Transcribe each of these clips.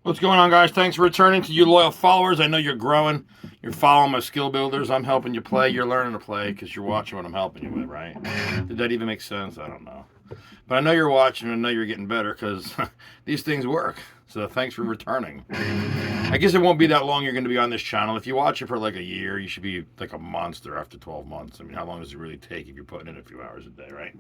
What's going on, guys? Thanks for returning. To you loyal followers, I know you're growing. You're following my skill builders. I'm helping you play. You're learning to play because you're watching what I'm helping you with, right? Did that even make sense? I don't know. But I know you're watching and I know you're getting better because these things work. So thanks for returning. I guess it won't be that long you're going to be on this channel. If you watch it for like a year, you should be like a monster after 12 months. I mean, how long does it really take if you're putting in a few hours a day, right?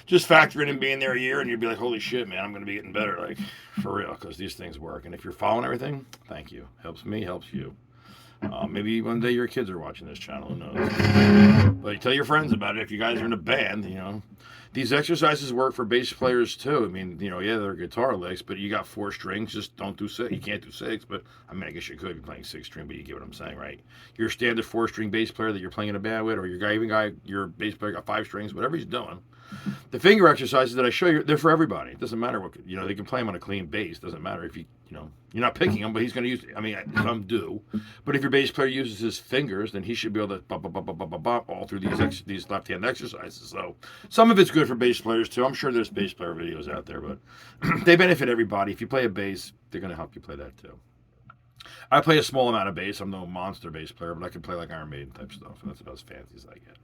Just factor in and being there a year and you'd be like, holy shit, man, I'm going to be getting better. Like, for real, because these things work. And if you're following everything, thank you. Helps me, helps you. Maybe one day your kids are watching this channel, who knows? But tell your friends about it. If you guys are in a band, you know, these exercises work for bass players too. I mean, you know, yeah, they're guitar licks, but you got 4 strings. Just don't do 6. You can't do 6, but I mean, I guess you could be playing 6 string, but you get what I'm saying, right? Your standard 4-string bass player that you're playing in a band with, or your bass player got 5 strings, whatever he's doing. The finger exercises that I show you, they're for everybody. It doesn't matter what, you know, they can play them on a clean bass. Doesn't matter if you know, you're not picking him, but he's going to use, I mean, some do. But if your bass player uses his fingers, then he should be able to bop all through these left-hand exercises. So some of it's good for bass players too. I'm sure there's bass player videos out there, but they benefit everybody. If you play a bass, they're going to help you play that too. I play a small amount of bass. I'm no monster bass player, but I can play like Iron Maiden type stuff, and that's about as fancy as I get.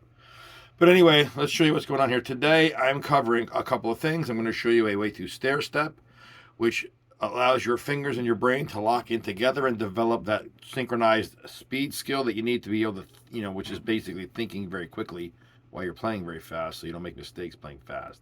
But anyway, let's show you what's going on here. Today, I'm covering a couple of things. I'm going to show you a way to stair step, which allows your fingers and your brain to lock in together and develop that synchronized speed skill that you need to be able to, you know, which is basically thinking very quickly while you're playing very fast so you don't make mistakes playing fast.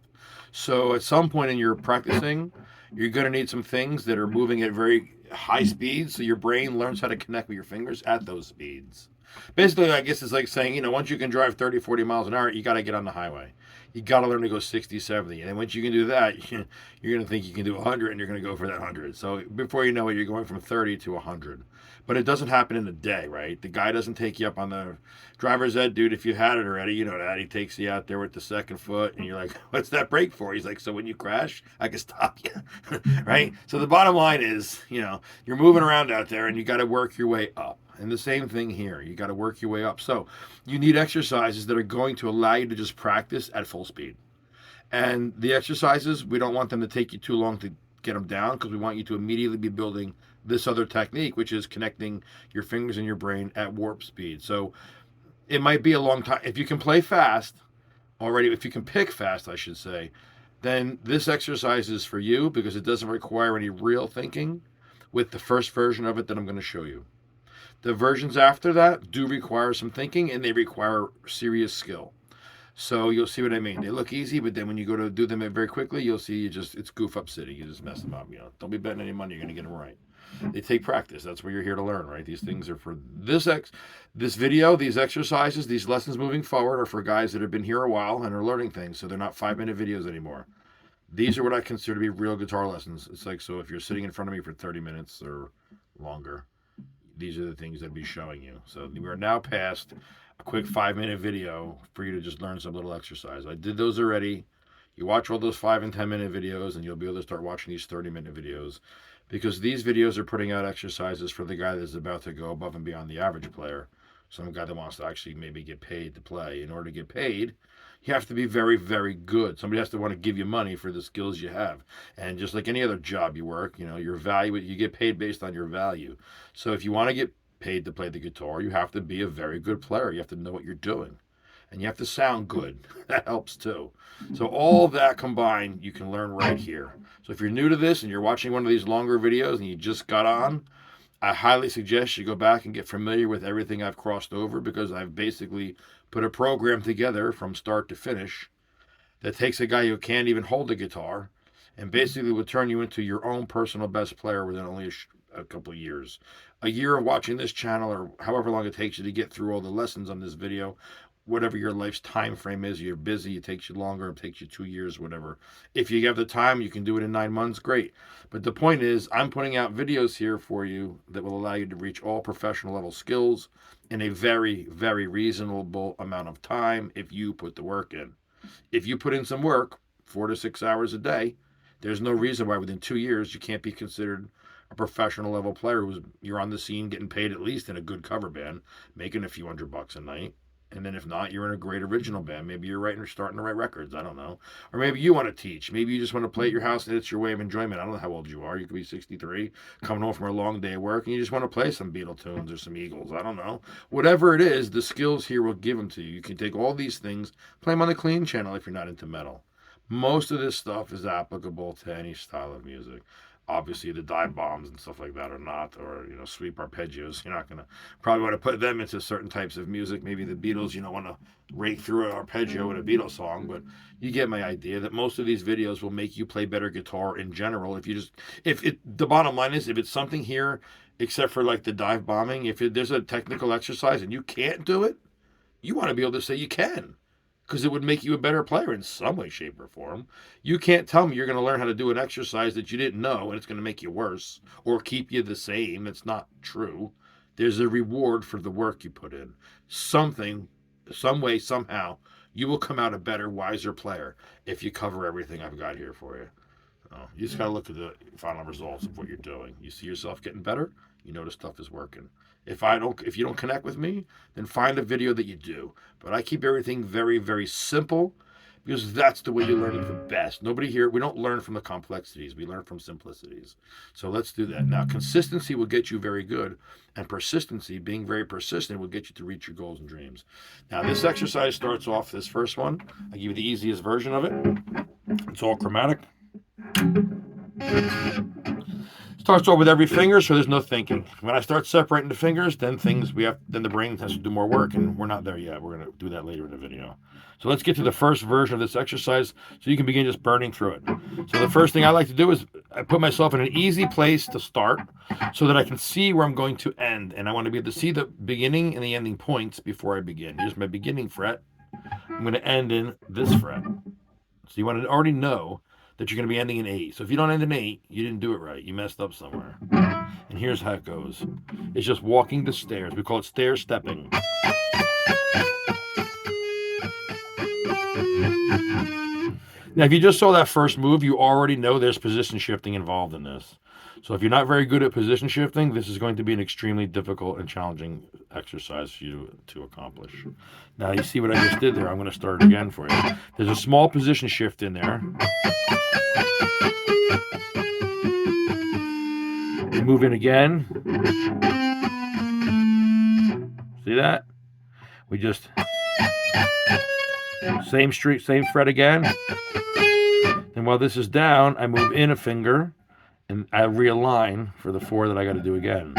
So at some point in your practicing, you're going to need some things that are moving at very high speeds so your brain learns how to connect with your fingers at those speeds. Basically, I guess it's like saying, you know, once you can drive 30, 40 miles an hour, you got to get on the highway. You got to learn to go 60, 70. And then once you can do that, you're going to think you can do 100 and you're going to go for that 100. So before you know it, you're going from 30 to 100. But it doesn't happen in a day, right? The guy doesn't take you up on the driver's ed, dude. If you had it already, you know that. He takes you out there with the second foot and you're like, what's that brake for? He's like, so when you crash, I can stop you, right? So the bottom line is, you know, you're moving around out there and you got to work your way up. And the same thing here. You got to work your way up. So you need exercises that are going to allow you to just practice at full speed. And the exercises, we don't want them to take you too long to get them down because we want you to immediately be building this other technique, which is connecting your fingers and your brain at warp speed. So it might be a long time. If you can play fast already, if you can pick fast, I should say, then this exercise is for you because it doesn't require any real thinking with the first version of it that I'm going to show you. The versions after that do require some thinking and they require serious skill. So you'll see what I mean. They look easy, but then when you go to do them very quickly, you'll see it's goof up city. You just mess them up. You know, don't be betting any money. You're going to get them right. They take practice. That's where you're here to learn, right? These things are for this video, these exercises, these lessons moving forward are for guys that have been here a while and are learning things. So they're not 5-minute videos anymore. These are what I consider to be real guitar lessons. It's like, so if you're sitting in front of me for 30 minutes or longer, these are the things I'd be showing you. So we are now past a quick 5-minute video for you to just learn some little exercise. I did those already. You watch all those 5 and 10-minute videos and you'll be able to start watching these 30-minute videos because these videos are putting out exercises for the guy that's about to go above and beyond the average player. Some guy that wants to actually maybe get paid to play. In order to get paid, you have to be very, very good. Somebody has to want to give you money for the skills you have. And just like any other job you work, you know, your value, you get paid based on your value. So if you want to get paid to play the guitar, you have to be a very good player. You have to know what you're doing. And you have to sound good. That helps too. So all of that combined, you can learn right here. So if you're new to this and you're watching one of these longer videos and you just got on, I highly suggest you go back and get familiar with everything I've crossed over, because I've basically put a program together from start to finish that takes a guy who can't even hold a guitar and basically will turn you into your own personal best player within only a couple of years. A year of watching this channel, or however long it takes you to get through all the lessons on this video, whatever your life's time frame is. You're busy, it takes you longer, it takes you 2 years, whatever. If you have the time, you can do it in 9 months, great. But the point is, I'm putting out videos here for you that will allow you to reach all professional level skills in a very, very reasonable amount of time if you put the work in. If you put in some work, 4 to 6 hours a day, there's no reason why within 2 years you can't be considered a professional level player you're on the scene getting paid, at least in a good cover band, making a few $100 a night. And then if not, you're in a great original band. Maybe you're writing or starting to write records. I don't know. Or maybe you want to teach. Maybe you just want to play at your house and it's your way of enjoyment. I don't know how old you are. You could be 63, coming home from a long day of work, and you just want to play some Beatle tunes or some Eagles. I don't know. Whatever it is, the skills here will give them to you. You can take all these things, play them on the clean channel if you're not into metal. Most of this stuff is applicable to any style of music. Obviously, the dive bombs and stuff like that are not, or sweep arpeggios. You're not gonna probably want to put them into certain types of music. Maybe the Beatles, you don't want to rake through an arpeggio in a Beatles song, but you get my idea. That most of these videos will make you play better guitar in general. The bottom line is, if it's something here, except for like the dive bombing, if there's a technical exercise and you can't do it, you want to be able to say you can, because it would make you a better player in some way, shape, or form. You can't tell me you're going to learn how to do an exercise that you didn't know and it's going to make you worse or keep you the same. It's not true. There's a reward for the work you put in. Something, some way, somehow, you will come out a better, wiser player if you cover everything I've got here for you. You just got to look at the final results of what you're doing. You see yourself getting better, you know the stuff is working. If you don't connect with me, then find a video that you do. But I keep everything very, very simple, because that's the way you learn it the best. Nobody here, we don't learn from the complexities, we learn from simplicities. So let's do that. Now, consistency will get you very good, and persistency, being very persistent, will get you to reach your goals and dreams. Now, this exercise starts off, this first one, I give you the easiest version of it. It's all chromatic. Starts off with every finger, so there's no thinking. When I start separating the fingers, then the brain has to do more work, and we're not there yet. We're going to do that later in the video. So let's get to the first version of this exercise so you can begin just burning through it. So the first thing I like to do is I put myself in an easy place to start so that I can see where I'm going to end, and I want to be able to see the beginning and the ending points before I begin. Here's my beginning fret. I'm going to end in this fret. So you want to already know that you're going to be ending in 8. So if you don't end in 8, you didn't do it right. You messed up somewhere. And here's how it goes. It's just walking the stairs. We call it stair stepping. Now, if you just saw that first move, you already know there's position shifting involved in this. So if you're not very good at position shifting, this is going to be an extremely difficult and challenging exercise for you to accomplish. Now, you see what I just did there? I'm going to start it again for you. There's a small position shift in there. You move in again. See that? We just same fret again. And while this is down, I move in a finger and I realign for the 4 that I got to do again.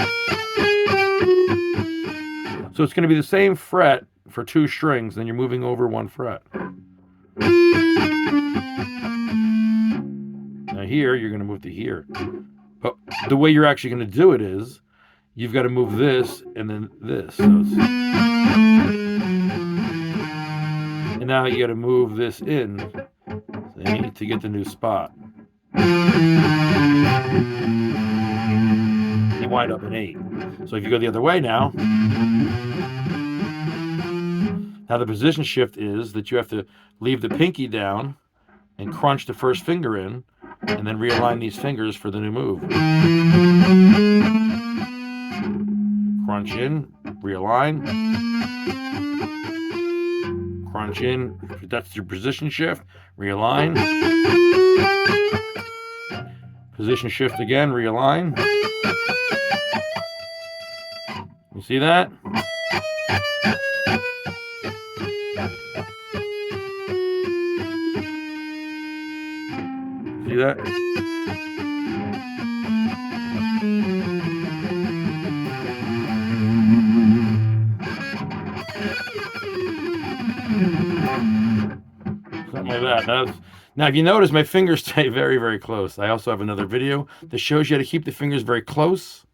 So it's going to be the same fret for 2 strings, then you're moving over 1 fret. Now here, you're going to move to here. But the way you're actually going to do it is, you've got to move this and then this. So and now you got to move this in, see, to get the new spot. You wind up in 8. So if you go the other way now the position shift is that you have to leave the pinky down and crunch the first finger in, and then realign these fingers for the new move. Crunch in, realign. Crunch in, that's your position shift, realign. Position shift again, realign. You see that? that? Something like that. Now, if you notice, my fingers stay very, very close. I also have another video that shows you how to keep the fingers very close.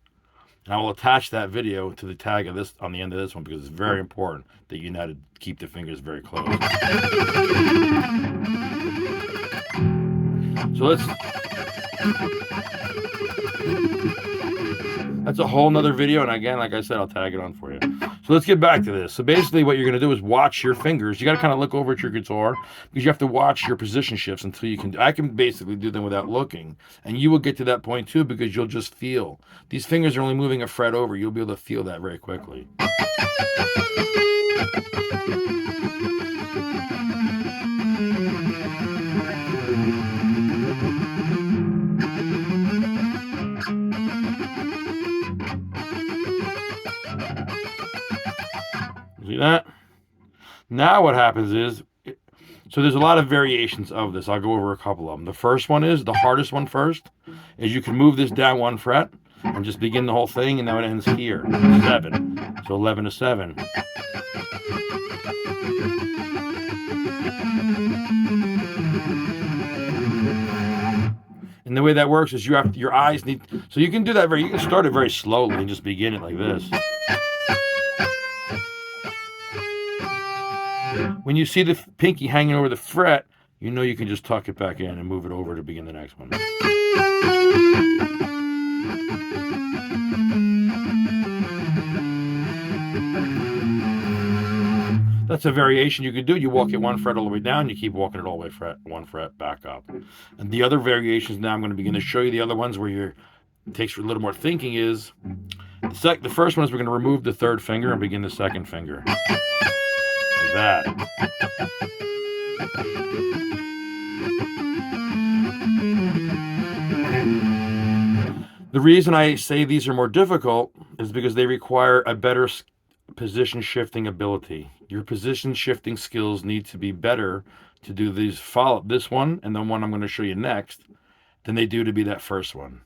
And I will attach that video to the tag of this on the end of this one because it's very important that you know how to keep the fingers very close. So that's a whole nother video, and again, like I said, I'll tag it on for you. So let's get back to this. So basically what you're going to do is watch your fingers. You got to kind of look over at your guitar because you have to watch your position shifts until you can. I can basically do them without looking, and you will get to that point too because you'll just feel. These fingers are only moving a fret over. You'll be able to feel that very quickly. See that? Now what happens is, so there's a lot of variations of this. I'll go over a couple of them. The first one is, the hardest one first, is you can move this down one fret and just begin the whole thing, and now it ends here, 7. So 11 to 7. And the way that works is your eyes need, so you can do that you can start it very slowly and just begin it like this. When you see the pinky hanging over the fret, you know you can just tuck it back in and move it over to begin the next one. That's a variation you can do. You walk it one fret all the way down, you keep walking it all the way one fret back up. And the other variations, now I'm going to begin to show you the other ones where it takes a little more thinking, is the first one is we're going to remove the third finger and begin the second finger. Like that. The reason I say these are more difficult is because they require a better position shifting ability. Your position shifting skills need to be better to do this one and the one I'm going to show you next than they do to be that first one.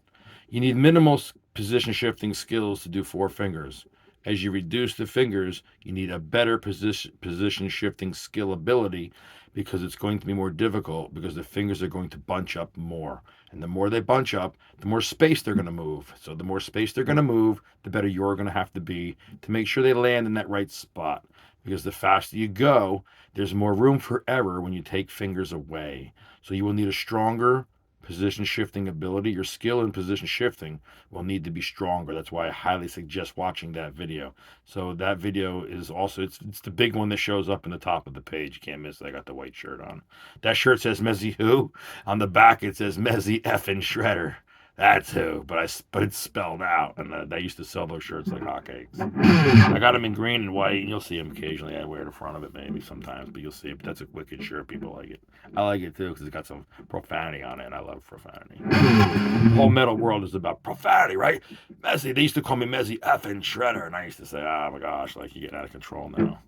You need minimal position shifting skills to do 4 fingers. As you reduce the fingers, you need a better position shifting skill ability because it's going to be more difficult because the fingers are going to bunch up more. And the more they bunch up, the more space they're going to move. So the more space they're going to move, the better you're going to have to be to make sure they land in that right spot. Because the faster you go, there's more room for error when you take fingers away. So you will need a stronger position shifting ability. Your skill in position shifting will need to be stronger. That's why I highly suggest watching that video. So that video is also, it's the big one that shows up in the top of the page. You can't miss it. I got the white shirt on. That shirt says Mezzy who? On the back it says Mezzy effing Shredder. That's who, but it's spelled out, and I used to sell those shirts like hotcakes. I got them in green and white, and you'll see them occasionally. I wear the front of it maybe sometimes, but you'll see it. But that's a wicked shirt. People like it. I like it too because it's got some profanity on it, and I love profanity. The whole metal world is about profanity, right? Mezzy, they used to call me Mezzy effing Shredder, and I used to say, oh my gosh, like you're getting out of control now.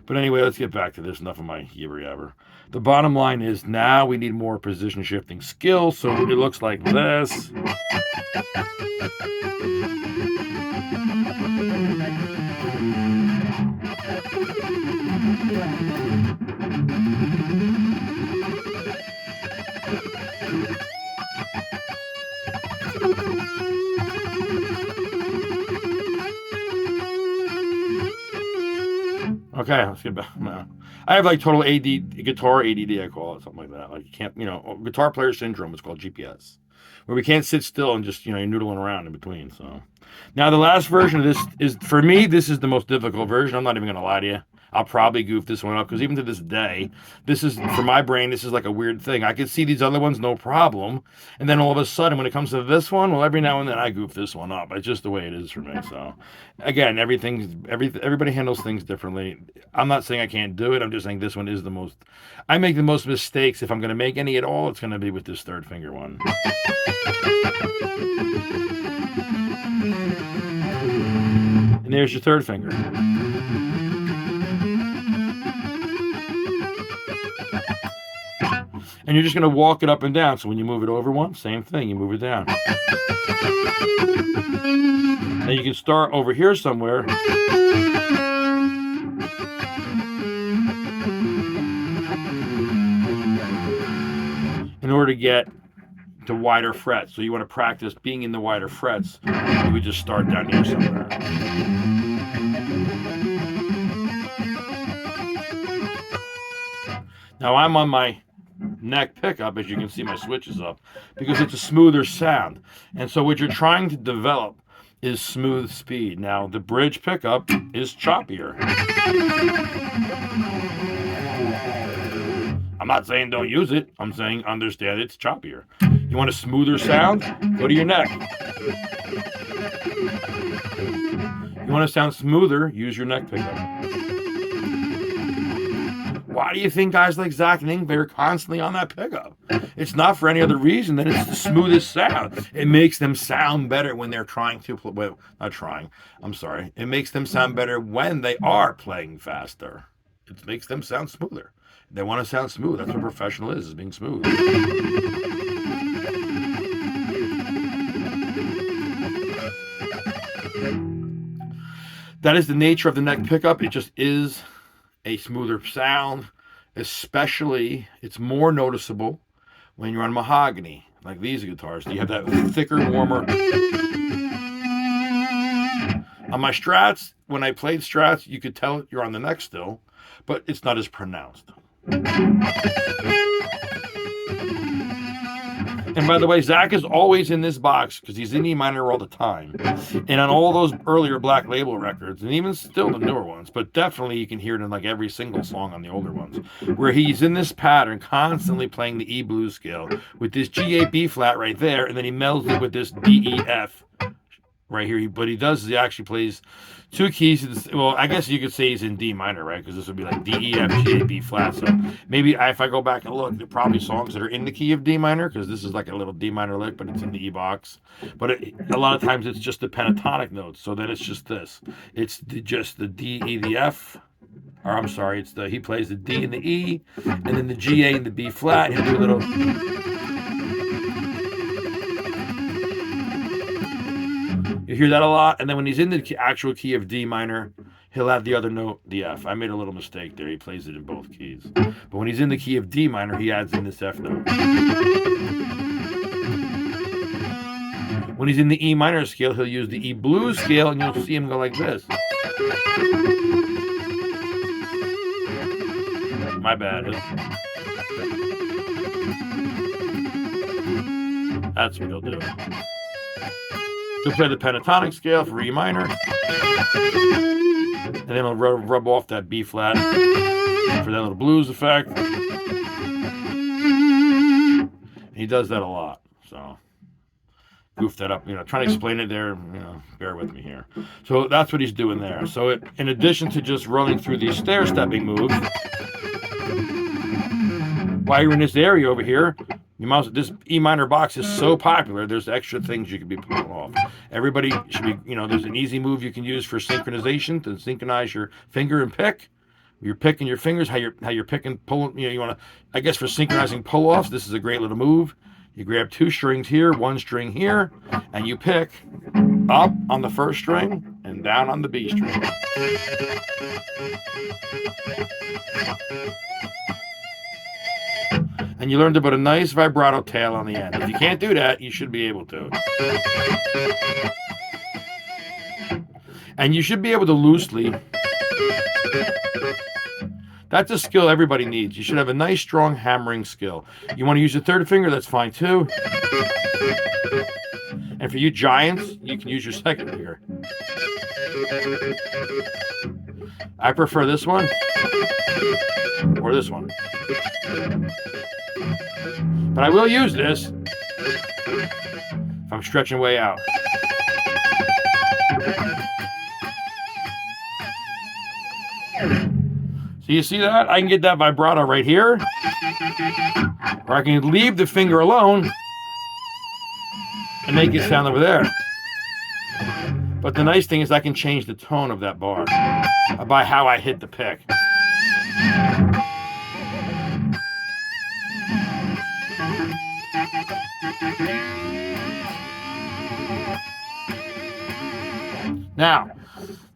But anyway, let's get back to this. Enough of my yibber-yabber. The bottom line is now we need more position shifting skills, so it looks like this. Okay, let's get back now. I have like total guitar ADD, I call it, something like that. Like you can't, guitar player syndrome, it's called GPS. Where we can't sit still and just, you're noodling around in between. So now the last version of this is, for me, this is the most difficult version. I'm not even going to lie to you. I'll probably goof this one up because even to this day, this is, for my brain, this is like a weird thing. I could see these other ones, no problem. And then all of a sudden, when it comes to this one, well, every now and then I goof this one up. It's just the way it is for me. So again, everybody handles things differently. I'm not saying I can't do it. I'm just saying this one is the most, I make the most mistakes. If I'm going to make any at all, it's going to be with this third finger one. And there's your third finger. And And you're just going to walk it up and down. So when you move it over one, same thing. You move it down. Now you can start over here somewhere. In order to get to wider frets. So you want to practice being in the wider frets. You would just start down here somewhere. Now I'm on my neck pickup, as you can see my switch is up, because it's a smoother sound. And so what you're trying to develop is smooth speed. Now the bridge pickup is choppier. I'm not saying don't use it. I'm saying understand it's choppier. You want a smoother sound? Go to your neck. You want to sound smoother? Use your neck pickup. Why do you think guys like Zach and Ingve are constantly on that pickup? It's not for any other reason than it's the smoothest sound. It makes them sound better when they're trying to play. Well, not trying. I'm sorry. It makes them sound better when they are playing faster. It makes them sound smoother. They want to sound smooth. That's what professional is being smooth. That is the nature of the neck pickup. It just is a smoother sound. Especially, it's more noticeable when you're on mahogany, like these guitars. You have that thicker, warmer. On my Strats, when I played Strats, you could tell you're on the neck still, but it's not as pronounced. And by the way, Zach is always in this box because he's in E minor all the time. And on all those earlier Black Label records, and even still the newer ones, but definitely you can hear it in like every single song on the older ones, where he's in this pattern constantly playing the E blues scale with this G8 B flat right there, and then he melds it with this D E F right here. But he does, he actually plays two keys. Well, I guess you could say he's in D minor, right? Because this would be like D, E, F, G, A, B flat. So maybe if I go back and look, there are probably songs that are in the key of D minor, because this is like a little D minor lick, but it's in the E box. But a lot of times it's just the pentatonic notes. So then it's just this. It's just the D, E, the F. Or I'm sorry, he plays the D and the E, and then the G, A, and the B flat. He'll do a little. You hear that a lot, and then when he's in the actual key of D minor, he'll add the other note, the F. I made a little mistake there. He plays it in both keys. But when he's in the key of D minor, he adds in this F note. When he's in the E minor scale, he'll use the E blues scale, and you'll see him go like this. My bad. That's what he'll do. He'll play the pentatonic scale for E minor, and then he'll rub off that B flat for that little blues effect. And he does that a lot, so goof that up, trying to explain it there, bear with me here. So that's what he's doing there. So in addition to just running through these stair-stepping moves, while you're in this area over here, this E minor box is so popular, there's extra things you can be pulling off. Everybody should be, there's an easy move you can use for synchronization to synchronize your finger and pick. You're picking your fingers, how you're picking, pulling, you want to, I guess for synchronizing pull-offs, this is a great little move. You grab two strings here, one string here, and you pick up on the first string and down on the B string. And you learn to put a nice vibrato tail on the end. If you can't do that, you should be able to. And you should be able to loosely. That's a skill everybody needs. You should have a nice, strong hammering skill. You want to use your third finger, that's fine too. And for you giants, you can use your second finger. I prefer this one or this one. But I will use this if I'm stretching way out. So you see that? I can get that vibrato right here. Or I can leave the finger alone and make it sound over there. But the nice thing is I can change the tone of that bar by how I hit the pick. Now,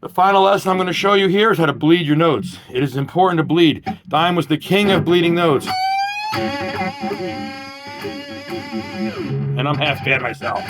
the final lesson I'm going to show you here is how to bleed your notes. It is important to bleed. Dime was the king of bleeding notes. And I'm half bad myself.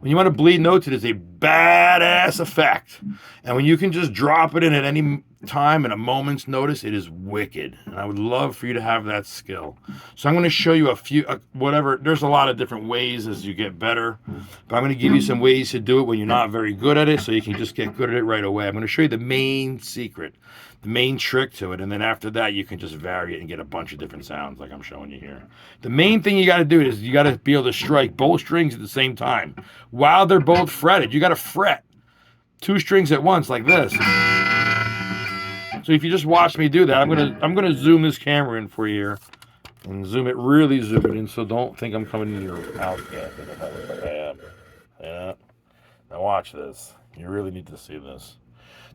When you want to bleed notes, it is a badass effect. And when you can just drop it in at any time at a moment's notice, it is wicked. And I would love for you to have that skill. So I'm going to show you a few, whatever. There's a lot of different ways as you get better. But I'm going to give you some ways to do it when you're not very good at it so you can just get good at it right away. I'm going to show you the main secret, the main trick to it. And then after that, you can just vary it and get a bunch of different sounds like I'm showing you here. The main thing you got to do is you got to be able to strike both strings at the same time while they're both fretted. You got to fret 2 strings at once like this. So if you just watch me do that, I'm gonna zoom this camera in for you here and really zoom it in. So don't think I'm coming into your house yet. Yeah. Now watch this. You really need to see this.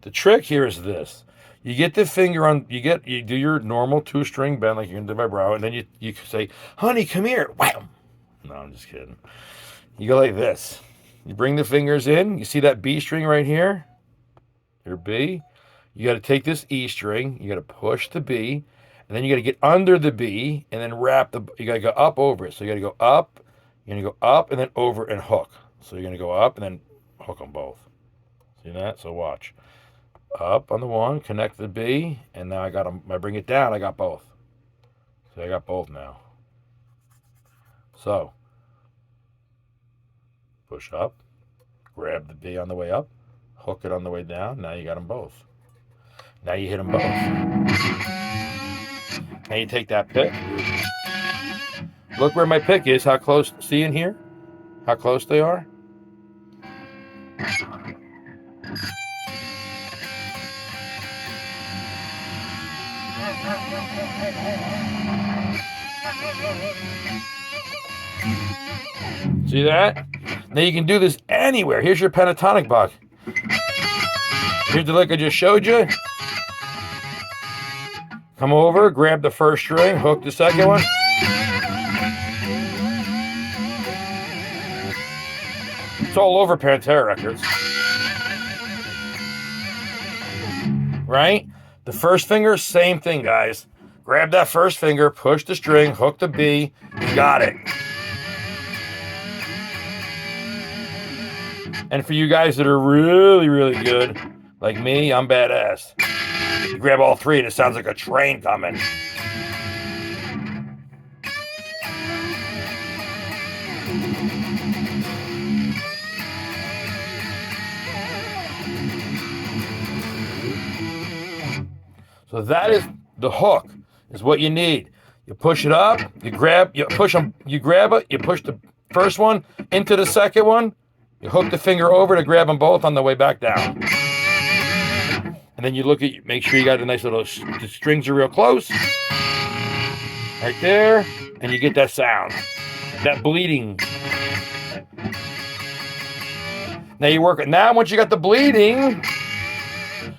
The trick here is this. You get the finger on, you do your normal 2-string bend like you're gonna do vibrato, and then you say, honey, come here. Wham! No, I'm just kidding. You go like this. You bring the fingers in. You see that B string right here? Your B. You got to take this E string. You got to push the B. And then you got to get under the B and then you got to go up over it. So you got to go up. You're going to go up and then over and hook. So you're going to go up and then hook them both. See that? So watch. Up on the one, connect the B, and now I got them. I bring it down, I got both. So I got both now. So push up, grab the B on the way up, hook it on the way down. Now you got them both. Now you hit them both. Now you take that pick. Look where my pick is. How close? See in here? How close they are? See that? Now you can do this anywhere. Here's your pentatonic box. Here's the lick I just showed you. Come over, grab the first string, hook the second one. It's all over Pantera records. Right? The first finger, same thing, guys. Grab that first finger, push the string, hook the B, you got it. And for you guys that are really, really good, like me, I'm badass. You grab all 3 and it sounds like a train coming. So that is the hook, is what you need. You push it up, you push them, you grab it, you push the first one into the second one, you hook the finger over to grab them both on the way back down. And then you look at, make sure you got a nice little, the strings are real close. Right there, and you get that sound, that bleeding. Now you work it, now once you got the bleeding,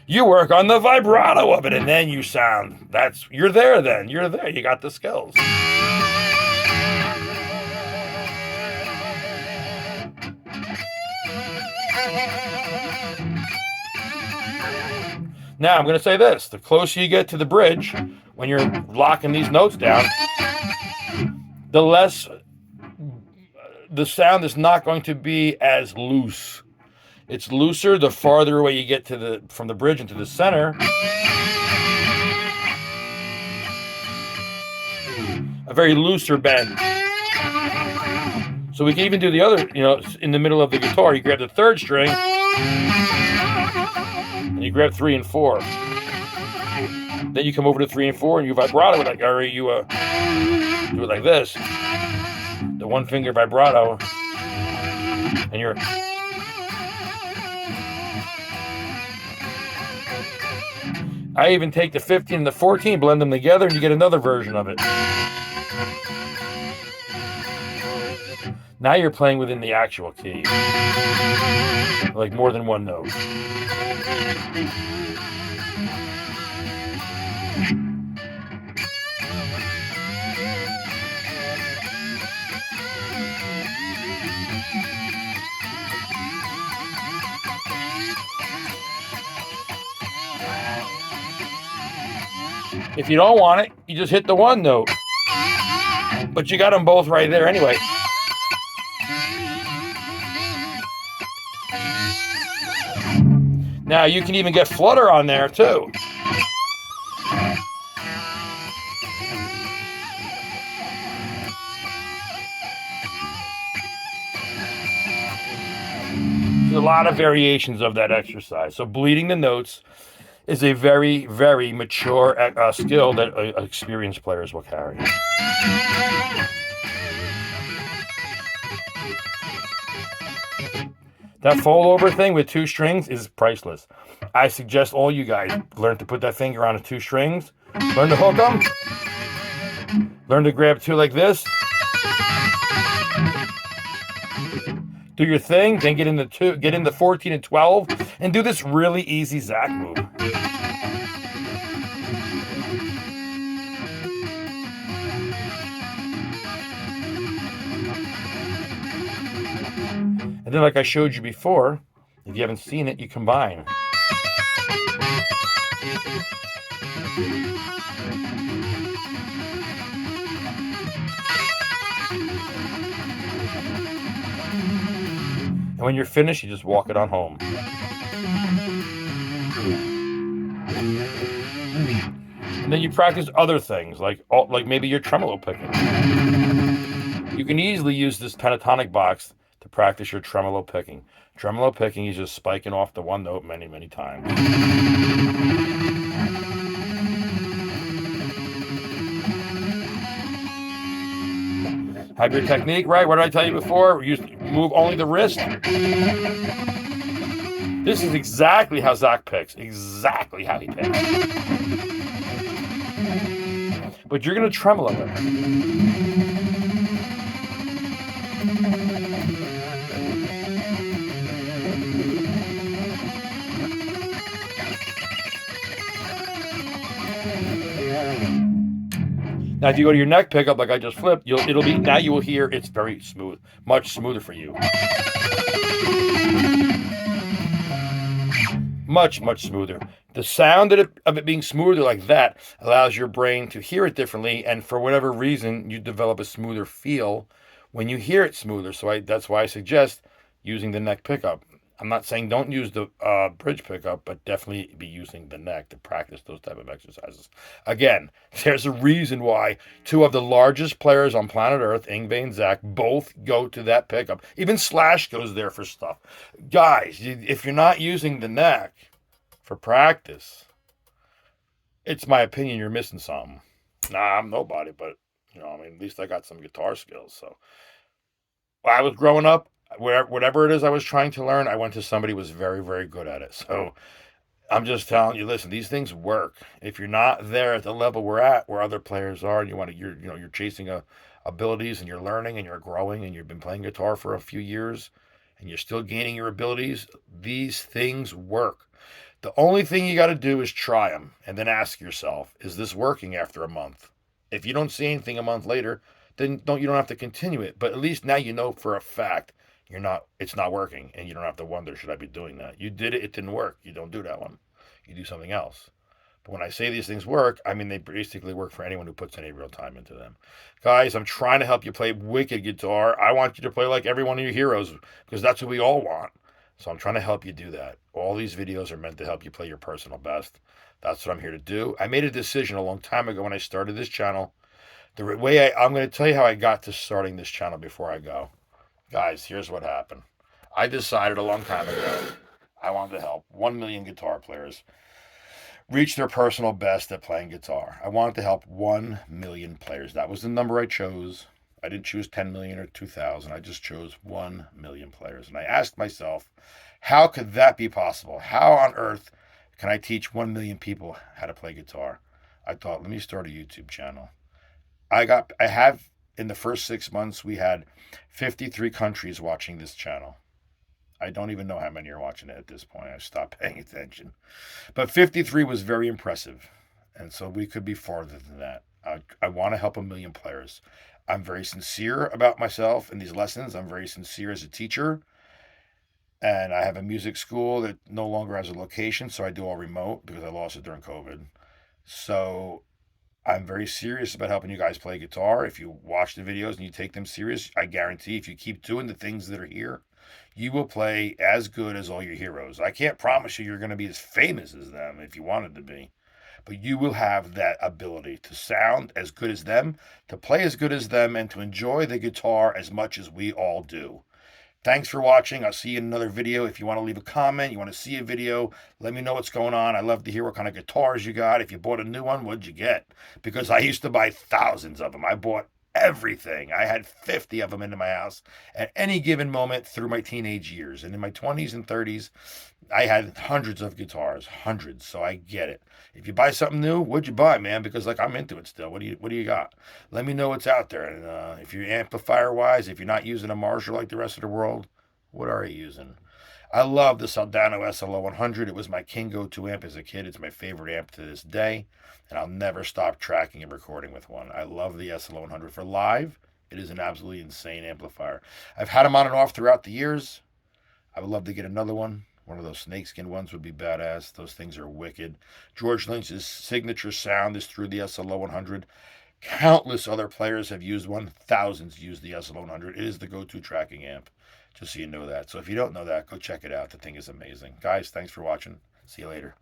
you work on the vibrato of it, and then you sound, you're there then, you're there, you got the skills. Now, I'm going to say this. The closer you get to the bridge, when you're locking these notes down, the less, the sound is not going to be as loose. It's looser the farther away you get from the bridge into the center. A very looser bend. So we can even do the other, in the middle of the guitar, you grab the 3rd string, and you grab 3 and 4. Then you come over to 3 and 4 and you vibrato it, or you do it like this. The 1-finger vibrato. And you're... I even take the 15 and the 14, blend them together, and you get another version of it. Now you're playing within the actual key. Like more than one note. If you don't want it, you just hit the one note. But you got them both right there anyway. Now you can even get flutter on there too. There's a lot of variations of that exercise. So bleeding the notes is a very, very mature skill that experienced players will carry. That fold over thing with 2 strings is priceless. I suggest all you guys learn to put that finger on the 2 strings, learn to hook them, learn to grab 2 like this, do your thing, then get into 14 and 12, and do this really easy Zach move. And then, like I showed you before, if you haven't seen it, you combine. And when you're finished, you just walk it on home. And then you practice other things, like maybe your tremolo picking. You can easily use this pentatonic box to practice your tremolo picking. Tremolo picking is just spiking off the one note many, many times. Have your technique right. What did I tell you before? You move only the wrist. This is exactly how Zach picks. Exactly how he picks. But you're going to tremolo it. Now, if you go to your neck pickup like I just flipped, now you will hear it's very smooth, much smoother for you. Much, much smoother. The sound of it being smoother like that allows your brain to hear it differently, and for whatever reason, you develop a smoother feel when you hear it smoother. So that's why I suggest using the neck pickup. I'm not saying don't use the bridge pickup, but definitely be using the neck to practice those type of exercises. Again, there's a reason why 2 of the largest players on planet Earth, Yngwie and Zach, both go to that pickup. Even Slash goes there for stuff. Guys, if you're not using the neck for practice, it's my opinion you're missing something. Nah, I'm nobody, but at least I got some guitar skills. So when I was growing up, whatever it is I was trying to learn, I went to somebody who was very, very good at it. So I'm just telling you, listen, these things work. If you're not there at the level we're at, where other players are, and you're chasing abilities, and you're learning, and you're growing, and you've been playing guitar for a few years, and you're still gaining your abilities, these things work. The only thing you got to do is try them, and then ask yourself, is this working after a month? If you don't see anything a month later, then you don't have to continue it. But at least now you know for a fact it's not working, and you don't have to wonder, should I be doing that? You did it, it didn't work. You don't do that one. You do something else. But when I say these things work, I mean they basically work for anyone who puts any real time into them. Guys, I'm trying to help you play wicked guitar. I want you to play like every one of your heroes, because that's what we all want. So I'm trying to help you do that. All these videos are meant to help you play your personal best. That's what I'm here to do. I made a decision a long time ago when I started this channel. I'm going to tell you how I got to starting this channel before I go. Guys, here's what happened. I decided a long time ago I wanted to help 1 million guitar players reach their personal best at playing guitar. I wanted to help 1 million players. That was the number I chose. I didn't choose 10 million or 2,000. I just chose 1 million players. And I asked myself, how could that be possible? How on earth can I teach 1 million people how to play guitar? I thought, let me start a YouTube channel. In the first 6 months, we had 53 countries watching this channel. I don't even know how many are watching it at this point. I stopped paying attention. But 53 was very impressive. And so we could be farther than that. I want to help 1 million players. I'm very sincere about myself in these lessons. I'm very sincere as a teacher. And I have a music school that no longer has a location, so I do all remote because I lost it during COVID. So I'm very serious about helping you guys play guitar. If you watch the videos and you take them serious, I guarantee if you keep doing the things that are here, you will play as good as all your heroes. I can't promise you you're going to be as famous as them if you wanted to be, but you will have that ability to sound as good as them, to play as good as them, and to enjoy the guitar as much as we all do. Thanks for watching. I'll see you in another video. If you want to leave a comment, you want to see a video, let me know what's going on. I love to hear what kind of guitars you got. If you bought a new one, what'd you get? Because I used to buy thousands of them. I bought everything. I had 50 of them into my house at any given moment through my teenage years. And in my 20s and 30s, I had hundreds of guitars, hundreds. So I get it. If you buy something new, what'd you buy, man? Because like I'm into it still. What do you got? Let me know what's out there. And if you're amplifier wise, if you're not using a Marshall like the rest of the world, what are you using? I love the Soldano SLO 100. It was my king go-to amp as a kid. It's my favorite amp to this day, and I'll never stop tracking and recording with one. I love the SLO 100 for live. It is an absolutely insane amplifier. I've had them on and off throughout the years. I would love to get another one. One of those snakeskin ones would be badass. Those things are wicked. George Lynch's signature sound is through the SLO 100. Countless other players have used one. Thousands use the SLO 100. It is the go-to tracking amp. Just so you know that. So if you don't know that, go check it out. The thing is amazing. Guys, thanks for watching. See you later.